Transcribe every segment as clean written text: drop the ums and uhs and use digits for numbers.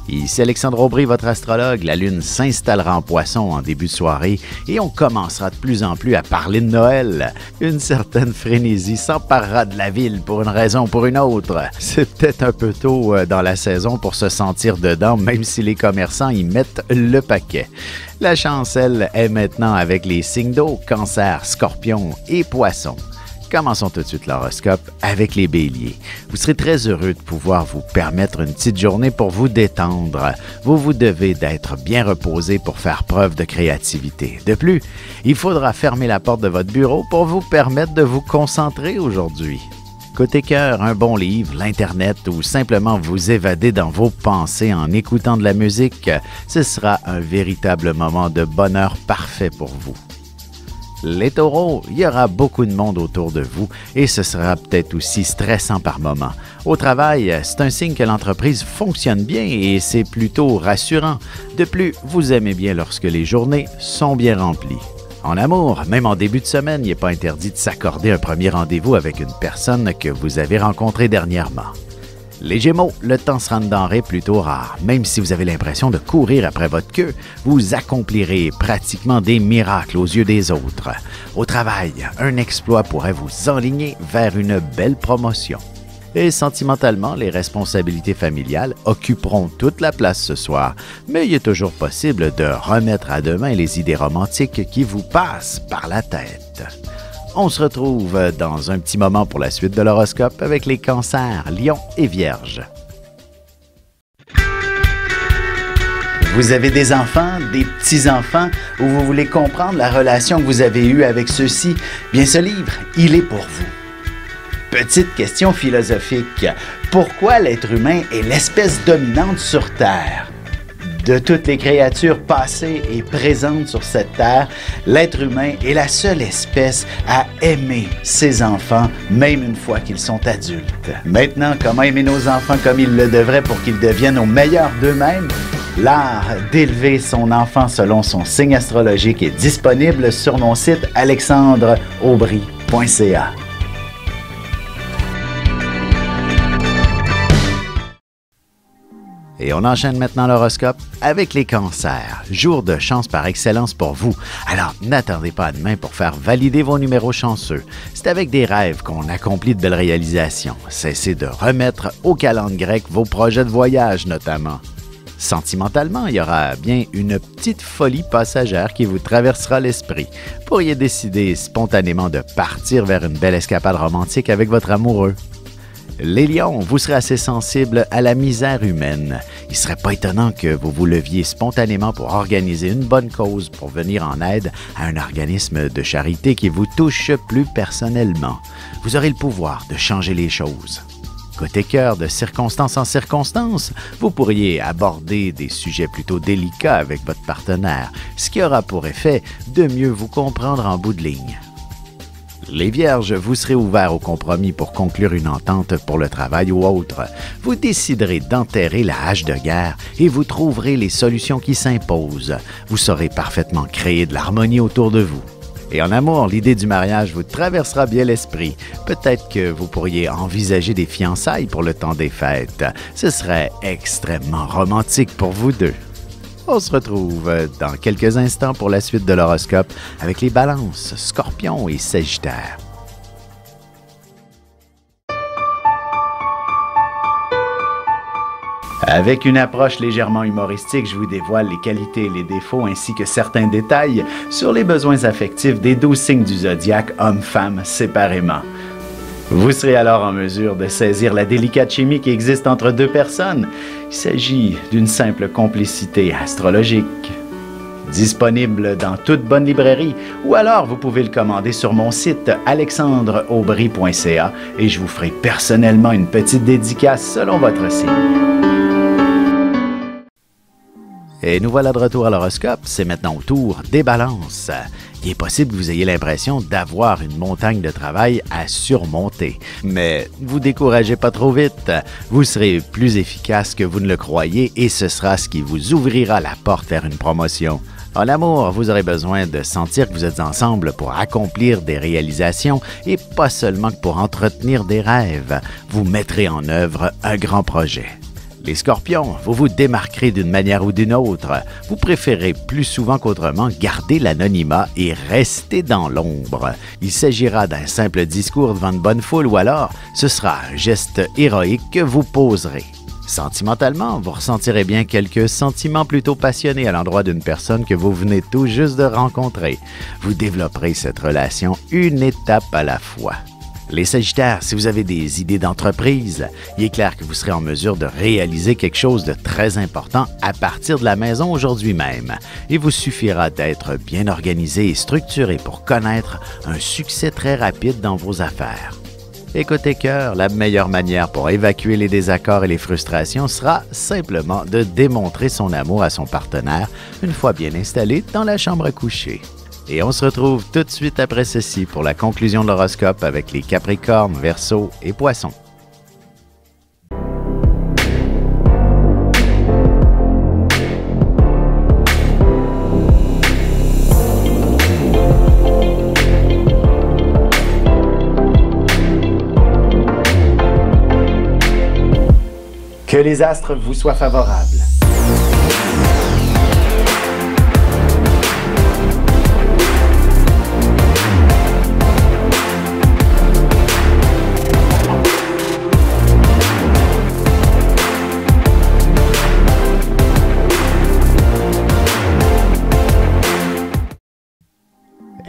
Ici Alexandre Aubry, votre astrologue. La Lune s'installera en Poisson en début de soirée et on commencera de plus en plus à parler de Noël. Une certaine frénésie s'emparera de la ville pour une raison ou pour une autre. C'est peut-être un peu tôt dans la saison pour se sentir dedans, même si les commerçants y mettent le paquet. La chance, elle, est maintenant avec les signes d'eau, Cancer, Scorpion et Poisson. Commençons tout de suite l'horoscope avec les béliers. Vous serez très heureux de pouvoir vous permettre une petite journée pour vous détendre. Vous devez d'être bien reposé pour faire preuve de créativité. De plus, il faudra fermer la porte de votre bureau pour vous permettre de vous concentrer aujourd'hui. Côté cœur, un bon livre, l'Internet ou simplement vous évader dans vos pensées en écoutant de la musique, ce sera un véritable moment de bonheur parfait pour vous. Les taureaux, il y aura beaucoup de monde autour de vous et ce sera peut-être aussi stressant par moments. Au travail, c'est un signe que l'entreprise fonctionne bien et c'est plutôt rassurant. De plus, vous aimez bien lorsque les journées sont bien remplies. En amour, même en début de semaine, il n'est pas interdit de s'accorder un premier rendez-vous avec une personne que vous avez rencontrée dernièrement. Les Gémeaux, le temps sera une denrée plutôt rare. Même si vous avez l'impression de courir après votre queue, vous accomplirez pratiquement des miracles aux yeux des autres. Au travail, un exploit pourrait vous enligner vers une belle promotion. Et sentimentalement, les responsabilités familiales occuperont toute la place ce soir, mais il est toujours possible de remettre à demain les idées romantiques qui vous passent par la tête. On se retrouve dans un petit moment pour la suite de l'horoscope avec les cancers, lions et vierges. Vous avez des enfants, des petits-enfants, ou vous voulez comprendre la relation que vous avez eue avec ceux-ci? Bien, ce livre, il est pour vous. Petite question philosophique. Pourquoi l'être humain est l'espèce dominante sur Terre? De toutes les créatures passées et présentes sur cette terre, l'être humain est la seule espèce à aimer ses enfants, même une fois qu'ils sont adultes. Maintenant, comment aimer nos enfants comme ils le devraient pour qu'ils deviennent au meilleur d'eux-mêmes? L'art d'élever son enfant selon son signe astrologique est disponible sur mon site alexandreaubry.ca. Et on enchaîne maintenant l'horoscope avec les cancers. Jour de chance par excellence pour vous. Alors, n'attendez pas à demain pour faire valider vos numéros chanceux. C'est avec des rêves qu'on accomplit de belles réalisations. Cessez de remettre au calendrier grec vos projets de voyage notamment. Sentimentalement, il y aura bien une petite folie passagère qui vous traversera l'esprit. Vous pourriez décider spontanément de partir vers une belle escapade romantique avec votre amoureux. Les lions, vous serez assez sensibles à la misère humaine. Il ne serait pas étonnant que vous vous leviez spontanément pour organiser une bonne cause pour venir en aide à un organisme de charité qui vous touche plus personnellement. Vous aurez le pouvoir de changer les choses. Côté cœur, de circonstance en circonstance, vous pourriez aborder des sujets plutôt délicats avec votre partenaire, ce qui aura pour effet de mieux vous comprendre en bout de ligne. Les Vierges, vous serez ouverts au compromis pour conclure une entente pour le travail ou autre. Vous déciderez d'enterrer la hache de guerre et vous trouverez les solutions qui s'imposent. Vous saurez parfaitement créer de l'harmonie autour de vous. Et en amour, l'idée du mariage vous traversera bien l'esprit. Peut-être que vous pourriez envisager des fiançailles pour le temps des fêtes. Ce serait extrêmement romantique pour vous deux. On se retrouve dans quelques instants pour la suite de l'horoscope avec les balances, scorpions et sagittaires. Avec une approche légèrement humoristique, je vous dévoile les qualités et les défauts ainsi que certains détails sur les besoins affectifs des 12 signes du zodiaque, hommes-femmes séparément. Vous serez alors en mesure de saisir la délicate chimie qui existe entre deux personnes. Il s'agit d'une simple complicité astrologique. Disponible dans toute bonne librairie ou alors vous pouvez le commander sur mon site alexandreaubry.ca et je vous ferai personnellement une petite dédicace selon votre signe. Et nous voilà de retour à l'horoscope, c'est maintenant au tour des balances. Il est possible que vous ayez l'impression d'avoir une montagne de travail à surmonter. Mais ne vous découragez pas trop vite. Vous serez plus efficace que vous ne le croyez et ce sera ce qui vous ouvrira la porte vers une promotion. En amour, vous aurez besoin de sentir que vous êtes ensemble pour accomplir des réalisations et pas seulement pour entretenir des rêves. Vous mettrez en œuvre un grand projet. Les scorpions, vous vous démarquerez d'une manière ou d'une autre. Vous préférez plus souvent qu'autrement garder l'anonymat et rester dans l'ombre. Il s'agira d'un simple discours devant une bonne foule ou alors ce sera un geste héroïque que vous poserez. Sentimentalement, vous ressentirez bien quelques sentiments plutôt passionnés à l'endroit d'une personne que vous venez tout juste de rencontrer. Vous développerez cette relation une étape à la fois. Les Sagittaires, si vous avez des idées d'entreprise, il est clair que vous serez en mesure de réaliser quelque chose de très important à partir de la maison aujourd'hui même. Il vous suffira d'être bien organisé et structuré pour connaître un succès très rapide dans vos affaires. Et côté cœur, la meilleure manière pour évacuer les désaccords et les frustrations sera simplement de démontrer son amour à son partenaire une fois bien installé dans la chambre à coucher. Et on se retrouve tout de suite après ceci pour la conclusion de l'horoscope avec les Capricornes, Verseaux et Poissons. Que les astres vous soient favorables.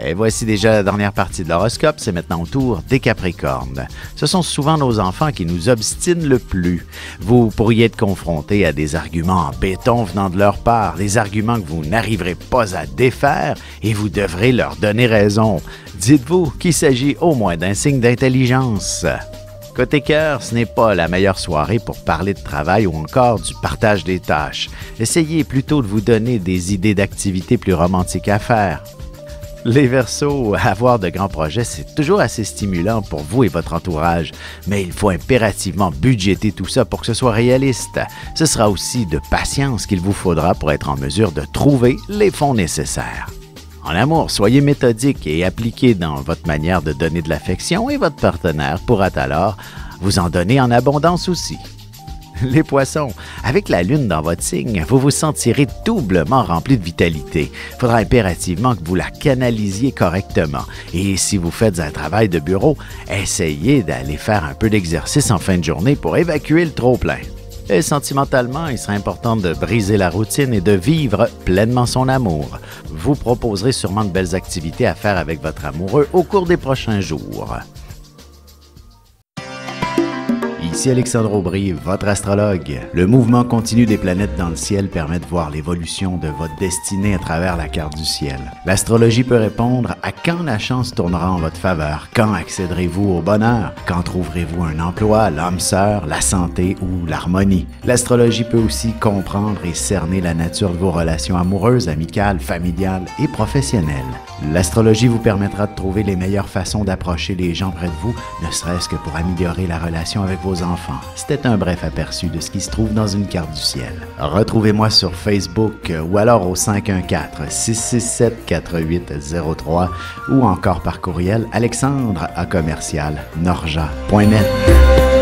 Et voici déjà la dernière partie de l'horoscope, c'est maintenant au tour des Capricornes. Ce sont souvent nos enfants qui nous obstinent le plus. Vous pourriez être confronté à des arguments en béton venant de leur part, des arguments que vous n'arriverez pas à défaire et vous devrez leur donner raison. Dites-vous qu'il s'agit au moins d'un signe d'intelligence. Côté cœur, ce n'est pas la meilleure soirée pour parler de travail ou encore du partage des tâches. Essayez plutôt de vous donner des idées d'activités plus romantiques à faire. Les Verseaux, avoir de grands projets, c'est toujours assez stimulant pour vous et votre entourage, mais il faut impérativement budgéter tout ça pour que ce soit réaliste. Ce sera aussi de patience qu'il vous faudra pour être en mesure de trouver les fonds nécessaires. En amour, soyez méthodique et appliqué dans votre manière de donner de l'affection et votre partenaire pourra alors vous en donner en abondance aussi. Les Poissons, avec la Lune dans votre signe, vous vous sentirez doublement rempli de vitalité. Il faudra impérativement que vous la canalisiez correctement. Et si vous faites un travail de bureau, essayez d'aller faire un peu d'exercice en fin de journée pour évacuer le trop-plein. Et sentimentalement, il sera important de briser la routine et de vivre pleinement son amour. Vous proposerez sûrement de belles activités à faire avec votre amoureux au cours des prochains jours. Ici Alexandre Aubry, votre astrologue. Le mouvement continu des planètes dans le ciel permet de voir l'évolution de votre destinée à travers la carte du ciel. L'astrologie peut répondre à quand la chance tournera en votre faveur, quand accéderez-vous au bonheur, quand trouverez-vous un emploi, l'âme sœur, la santé ou l'harmonie. L'astrologie peut aussi comprendre et cerner la nature de vos relations amoureuses, amicales, familiales et professionnelles. L'astrologie vous permettra de trouver les meilleures façons d'approcher les gens près de vous, ne serait-ce que pour améliorer la relation avec vos enfants. C'était un bref aperçu de ce qui se trouve dans une carte du ciel. Retrouvez-moi sur Facebook ou alors au 514-667-4803 ou encore par courriel alexandre@norja.net.